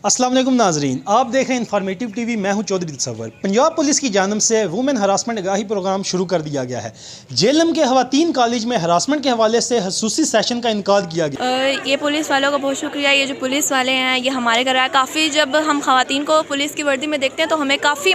अस्सलाम वालेकुम नाजरीन, आप देख रहे हैं इन्फॉर्मेटिव टीवी। मैं हूं चौधरी तसव्वुर। पंजाब पुलिस की जानब से वुमेन हरासमेंट आगाही प्रोग्राम शुरू कर दिया गया है। जेएलएम के खवातीन कॉलेज में हरासमेंट के हवाले से खसूसी सेशन का इनकाद किया गया। ये पुलिस वालों का बहुत शुक्रिया। ये जो पुलिस वाले हैं ये हमारे घर आए काफ़ी, जब हम खवातीन को पुलिस की वर्दी में देखते हैं तो हमें काफ़ी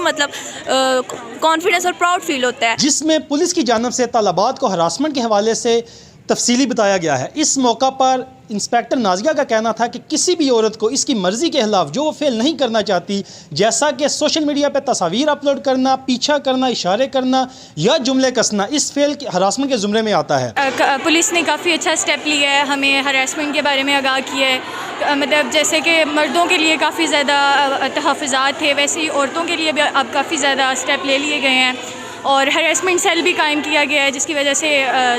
कॉन्फिडेंस और प्राउड फील होता है, जिसमें पुलिस की जानब से तलबात को हरासमेंट के हवाले से तफसीली बताया गया है। इस मौका पर इंस्पेक्टर नाजिया का कहना था कि किसी भी औरत को इसकी मर्ज़ी के खिलाफ जो वो फेल नहीं करना चाहती, जैसा कि सोशल मीडिया पर तस्वीर अपलोड करना, पीछा करना, इशारे करना या जुमले कसना, इस फेल के हरासमेंट के ज़ुमरे में आता है। पुलिस ने काफ़ी अच्छा स्टेप लिया है, हमें हरासमेंट के बारे में आगाह किया है। मतलब जैसे कि मर्दों के लिए काफ़ी ज़्यादा तहफ़्फ़ुज़ात थे, वैसे ही औरतों के लिए भी अब काफ़ी ज़्यादा स्टेप ले लिए गए हैं और हरासमेंट सेल भी कायम किया गया है, जिसकी वजह से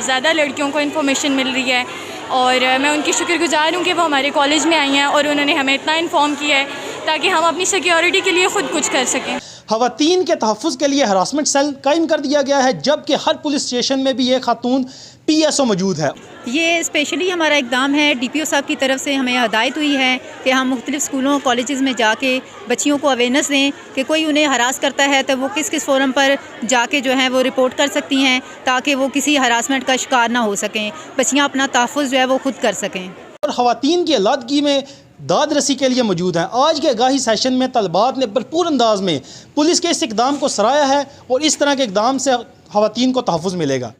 ज़्यादा लड़कियों को इन्फॉर्मेशन मिल रही है। और मैं उनकी शुक्रगुज़ार हूँ कि वो हमारे कॉलेज में आई हैं और उन्होंने हमें इतना इन्फॉर्म किया है ताकि हम अपनी सिक्योरिटी के लिए ख़ुद कुछ कर सकें। खवातीन के तहफ़्फ़ुज़ के लिए हरासमेंट सेल कायम कर दिया गया है, जबकि हर पुलिस स्टेशन में भी ये खातून PSO मौजूद है। ये स्पेशली हमारा इक़दाम है, DPO साहब की तरफ से हमें हदायत हुई है कि हम मुख्तलिफ़ स्कूलों कॉलेजेस में जाके बच्चियों को अवेयरनेस दें कि कोई उन्हें हरास करता है तो वो किस किस फोरम पर जाके जो है वो रिपोर्ट कर सकती हैं, ताकि वो किसी हरासमेंट का शिकार ना हो सकें, बच्चियाँ अपना तहफ़्फ़ुज़ जो है वो खुद कर सकें। और खवातीन की अलादगी में दाद रसी के लिए मौजूद हैं। आज के आगाही सेशन में तलबात ने भरपूर अंदाज में पुलिस के इस इक़दाम को सराहा है और इस तरह के इक़दाम से खवातीन को तहफ़्फ़ुज़ मिलेगा।